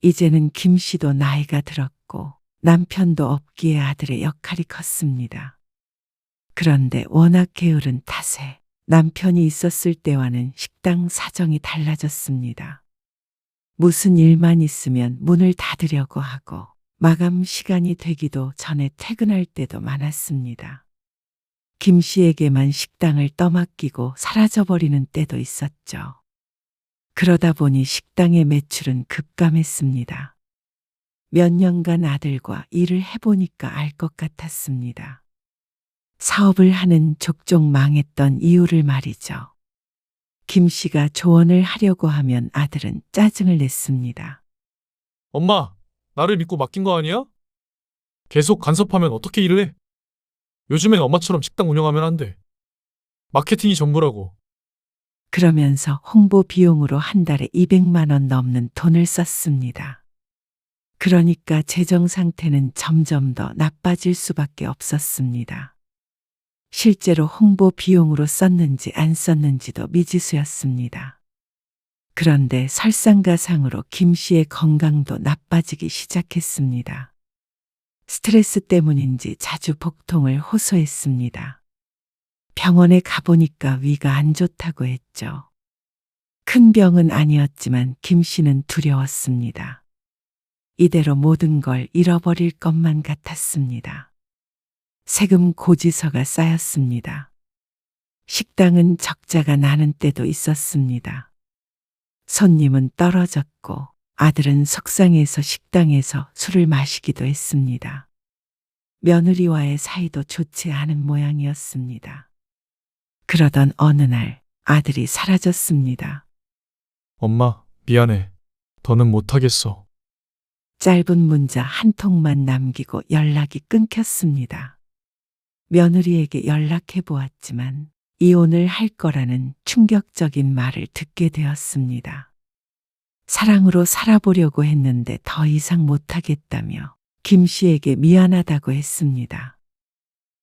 이제는 김 씨도 나이가 들었고 남편도 없기에 아들의 역할이 컸습니다. 그런데 워낙 게으른 탓에 남편이 있었을 때와는 식당 사정이 달라졌습니다. 무슨 일만 있으면 문을 닫으려고 하고 마감 시간이 되기도 전에 퇴근할 때도 많았습니다. 김 씨에게만 식당을 떠맡기고 사라져버리는 때도 있었죠. 그러다 보니 식당의 매출은 급감했습니다. 몇 년간 아들과 일을 해보니까 알 것 같았습니다. 사업을 하는 족족 망했던 이유를 말이죠. 김 씨가 조언을 하려고 하면 아들은 짜증을 냈습니다. 엄마, 나를 믿고 맡긴 거 아니야? 계속 간섭하면 어떻게 일을 해? 요즘엔 엄마처럼 식당 운영하면 안 돼. 마케팅이 전부라고. 그러면서 홍보 비용으로 한 달에 200만 원 넘는 돈을 썼습니다. 그러니까 재정 상태는 점점 더 나빠질 수밖에 없었습니다. 실제로 홍보 비용으로 썼는지 안 썼는지도 미지수였습니다. 그런데 설상가상으로 김 씨의 건강도 나빠지기 시작했습니다. 스트레스 때문인지 자주 복통을 호소했습니다. 병원에 가보니까 위가 안 좋다고 했죠. 큰 병은 아니었지만 김 씨는 두려웠습니다. 이대로 모든 걸 잃어버릴 것만 같았습니다. 세금 고지서가 쌓였습니다. 식당은 적자가 나는 때도 있었습니다. 손님은 떨어졌고 아들은 속상해서 식당에서 술을 마시기도 했습니다. 며느리와의 사이도 좋지 않은 모양이었습니다. 그러던 어느 날 아들이 사라졌습니다. 엄마, 미안해. 더는 못하겠어. 짧은 문자 한 통만 남기고 연락이 끊겼습니다. 며느리에게 연락해 보았지만 이혼을 할 거라는 충격적인 말을 듣게 되었습니다. 사랑으로 살아보려고 했는데 더 이상 못하겠다며 김 씨에게 미안하다고 했습니다.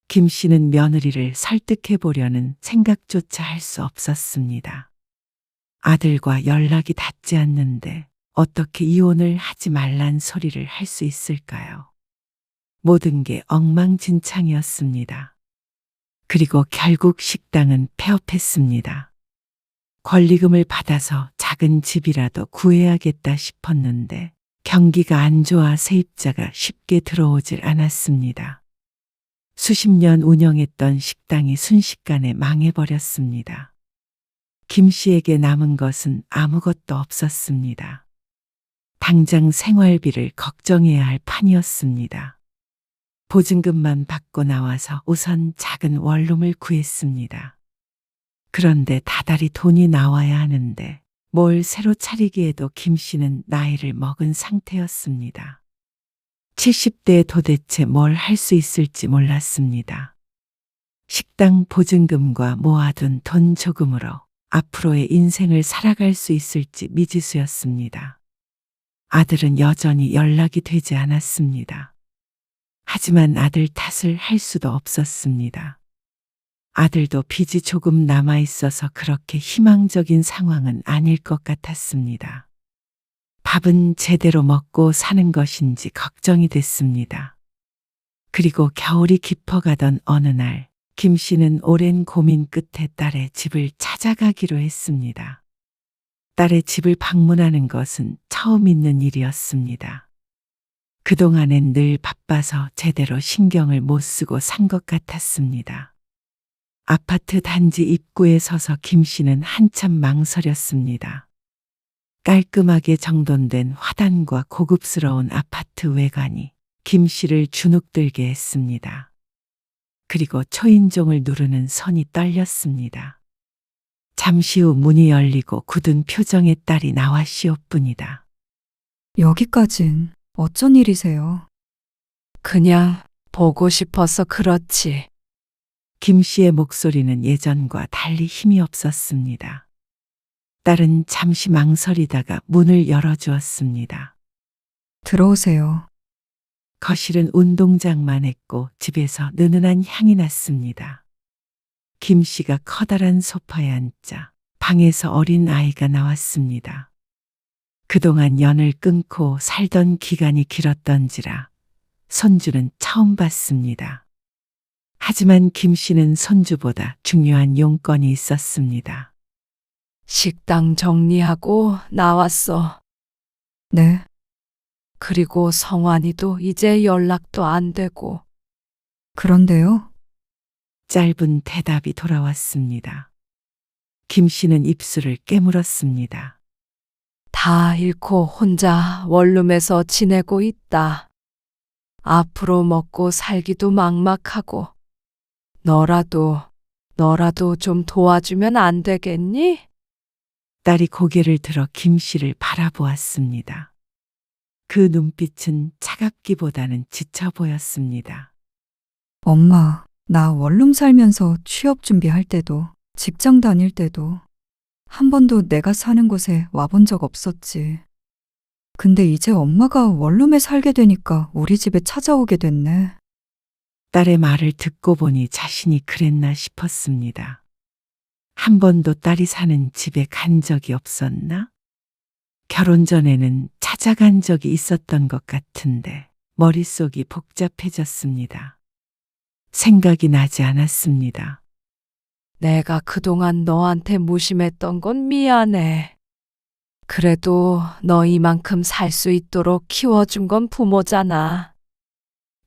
김 씨는 며느리를 설득해 보려는 생각조차 할 수 없었습니다. 아들과 연락이 닿지 않는데 어떻게 이혼을 하지 말란 소리를 할 수 있을까요? 모든 게 엉망진창이었습니다. 그리고 결국 식당은 폐업했습니다. 권리금을 받아서 작은 집이라도 구해야겠다 싶었는데 경기가 안 좋아 세입자가 쉽게 들어오질 않았습니다. 수십 년 운영했던 식당이 순식간에 망해버렸습니다. 김 씨에게 남은 것은 아무것도 없었습니다. 당장 생활비를 걱정해야 할 판이었습니다. 보증금만 받고 나와서 우선 작은 원룸을 구했습니다. 그런데 다달이 돈이 나와야 하는데 뭘 새로 차리기에도 김 씨는 나이를 먹은 상태였습니다. 70대에 도대체 뭘 할 수 있을지 몰랐습니다. 식당 보증금과 모아둔 돈 조금으로 앞으로의 인생을 살아갈 수 있을지 미지수였습니다. 아들은 여전히 연락이 되지 않았습니다. 하지만 아들 탓을 할 수도 없었습니다. 아들도 빚이 조금 남아 있어서 그렇게 희망적인 상황은 아닐 것 같았습니다. 밥은 제대로 먹고 사는 것인지 걱정이 됐습니다. 그리고 겨울이 깊어가던 어느 날, 김 씨는 오랜 고민 끝에 딸의 집을 찾아가기로 했습니다. 딸의 집을 방문하는 것은 처음 있는 일이었습니다. 그동안엔 늘 바빠서 제대로 신경을 못 쓰고 산 것 같았습니다. 아파트 단지 입구에 서서 김 씨는 한참 망설였습니다. 깔끔하게 정돈된 화단과 고급스러운 아파트 외관이 김 씨를 주눅들게 했습니다. 그리고 초인종을 누르는 손이 떨렸습니다. 잠시 후 문이 열리고 굳은 표정의 딸이 나왔시옵뿐이다. 여기까진 어쩐 일이세요? 그냥 보고 싶어서 그렇지. 김 씨의 목소리는 예전과 달리 힘이 없었습니다. 딸은 잠시 망설이다가 문을 열어주었습니다. 들어오세요. 거실은 운동장만 했고 집에서 느는한 향이 났습니다. 김 씨가 커다란 소파에 앉자 방에서 어린 아이가 나왔습니다. 그동안 연을 끊고 살던 기간이 길었던지라 손주는 처음 봤습니다. 하지만 김 씨는 손주보다 중요한 용건이 있었습니다. 식당 정리하고 나왔어. 네, 그리고 성환이도 이제 연락도 안 되고. 그런데요. 짧은 대답이 돌아왔습니다. 김 씨는 입술을 깨물었습니다. 다 잃고 혼자 원룸에서 지내고 있다. 앞으로 먹고 살기도 막막하고. 너라도 좀 도와주면 안 되겠니? 딸이 고개를 들어 김 씨를 바라보았습니다. 그 눈빛은 차갑기보다는 지쳐 보였습니다. 엄마, 나 원룸 살면서 취업 준비할 때도, 직장 다닐 때도 한 번도 내가 사는 곳에 와본 적 없었지. 근데 이제 엄마가 원룸에 살게 되니까 우리 집에 찾아오게 됐네. 딸의 말을 듣고 보니 자신이 그랬나 싶었습니다. 한 번도 딸이 사는 집에 간 적이 없었나? 결혼 전에는 찾아간 적이 있었던 것 같은데 머릿속이 복잡해졌습니다. 생각이 나지 않았습니다. 내가 그동안 너한테 무심했던 건 미안해. 그래도 너 이만큼 살 수 있도록 키워준 건 부모잖아.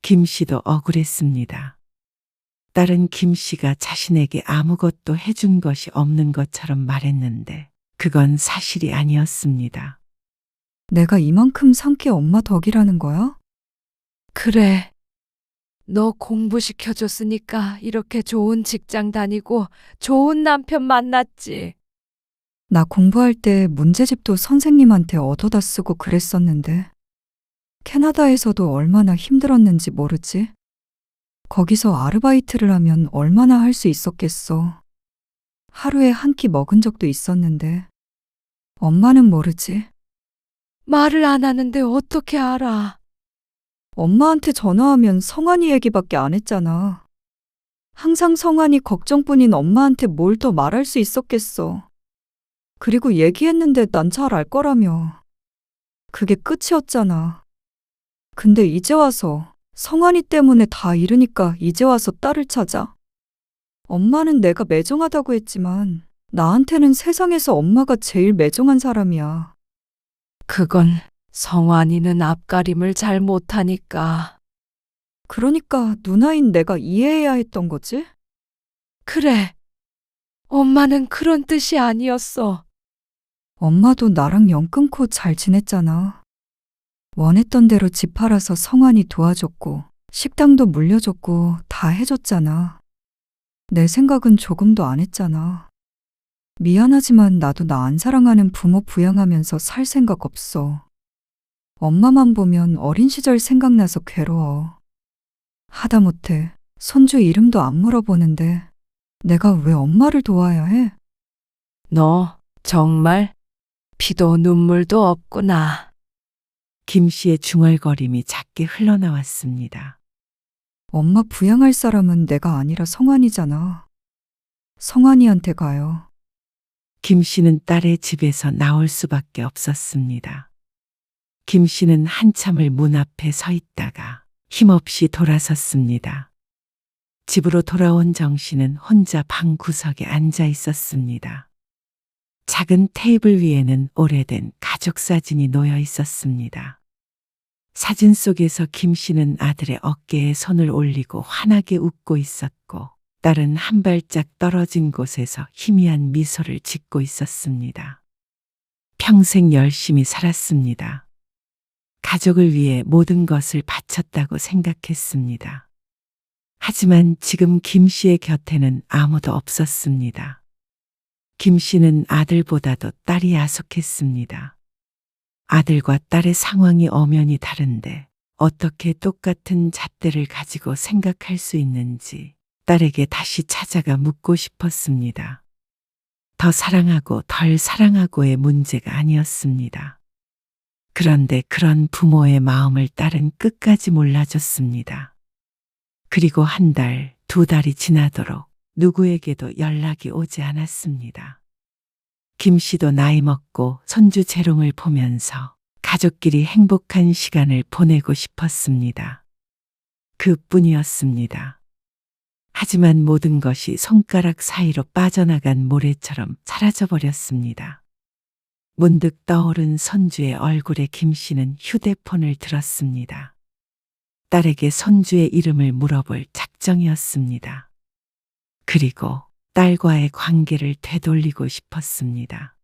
김 씨도 억울했습니다. 딸은 김 씨가 자신에게 아무것도 해준 것이 없는 것처럼 말했는데 그건 사실이 아니었습니다. 내가 이만큼 산 게 엄마 덕이라는 거야? 그래. 너 공부시켜줬으니까 이렇게 좋은 직장 다니고 좋은 남편 만났지. 나 공부할 때 문제집도 선생님한테 얻어다 쓰고 그랬었는데, 캐나다에서도 얼마나 힘들었는지 모르지? 거기서 아르바이트를 하면 얼마나 할 수 있었겠어. 하루에 한 끼 먹은 적도 있었는데, 엄마는 모르지. 말을 안 하는데 어떻게 알아? 엄마한테 전화하면 성환이 얘기밖에 안 했잖아. 항상 성환이 걱정뿐인 엄마한테 뭘 더 말할 수 있었겠어. 그리고 얘기했는데 난 잘 알 거라며. 그게 끝이었잖아. 근데 이제 와서 성환이 때문에 다 잃으니까 이제 와서 딸을 찾아. 엄마는 내가 매정하다고 했지만 나한테는 세상에서 엄마가 제일 매정한 사람이야. 그건 성환이는 앞가림을 잘 못하니까. 그러니까 누나인 내가 이해해야 했던 거지? 그래. 엄마는 그런 뜻이 아니었어. 엄마도 나랑 연 끊고 잘 지냈잖아. 원했던 대로 집 팔아서 성환이 도와줬고 식당도 물려줬고 다 해줬잖아. 내 생각은 조금도 안 했잖아. 미안하지만 나도 나 안 사랑하는 부모 부양하면서 살 생각 없어. 엄마만 보면 어린 시절 생각나서 괴로워. 하다못해 손주 이름도 안 물어보는데 내가 왜 엄마를 도와야 해? 너 정말 피도 눈물도 없구나. 김 씨의 중얼거림이 작게 흘러나왔습니다. 엄마 부양할 사람은 내가 아니라 성환이잖아. 성환이한테 가요. 김 씨는 딸의 집에서 나올 수밖에 없었습니다. 김 씨는 한참을 문 앞에 서 있다가 힘없이 돌아섰습니다. 집으로 돌아온 정 씨는 혼자 방 구석에 앉아 있었습니다. 작은 테이블 위에는 오래된 가족 사진이 놓여 있었습니다. 사진 속에서 김 씨는 아들의 어깨에 손을 올리고 환하게 웃고 있었고, 딸은 한 발짝 떨어진 곳에서 희미한 미소를 짓고 있었습니다. 평생 열심히 살았습니다. 가족을 위해 모든 것을 바쳤다고 생각했습니다. 하지만 지금 김 씨의 곁에는 아무도 없었습니다. 김 씨는 아들보다도 딸이 야속했습니다. 아들과 딸의 상황이 엄연히 다른데 어떻게 똑같은 잣대를 가지고 생각할 수 있는지 딸에게 다시 찾아가 묻고 싶었습니다. 더 사랑하고 덜 사랑하고의 문제가 아니었습니다. 그런데 그런 부모의 마음을 딸은 끝까지 몰라줬습니다. 그리고 한 달, 두 달이 지나도록 누구에게도 연락이 오지 않았습니다. 김 씨도 나이 먹고 손주 재롱을 보면서 가족끼리 행복한 시간을 보내고 싶었습니다. 그뿐이었습니다. 하지만 모든 것이 손가락 사이로 빠져나간 모래처럼 사라져버렸습니다. 문득 떠오른 손주의 얼굴에 김 씨는 휴대폰을 들었습니다. 딸에게 손주의 이름을 물어볼 작정이었습니다. 그리고 딸과의 관계를 되돌리고 싶었습니다.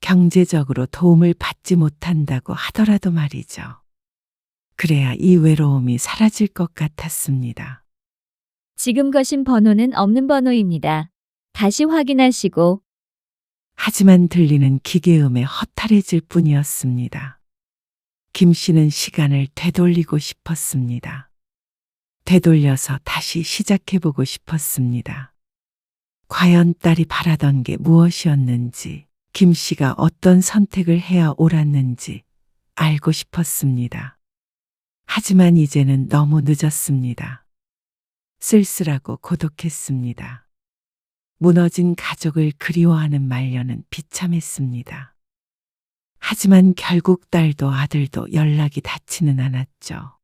경제적으로 도움을 받지 못한다고 하더라도 말이죠. 그래야 이 외로움이 사라질 것 같았습니다. 지금 거신 번호는 없는 번호입니다. 다시 확인하시고. 하지만 들리는 기계음에 허탈해질 뿐이었습니다. 김 씨는 시간을 되돌리고 싶었습니다. 되돌려서 다시 시작해보고 싶었습니다. 과연 딸이 바라던 게 무엇이었는지, 김 씨가 어떤 선택을 해야 옳았는지 알고 싶었습니다. 하지만 이제는 너무 늦었습니다. 쓸쓸하고 고독했습니다. 무너진 가족을 그리워하는 말년은 비참했습니다. 하지만 결국 딸도 아들도 연락이 닿지는 않았죠.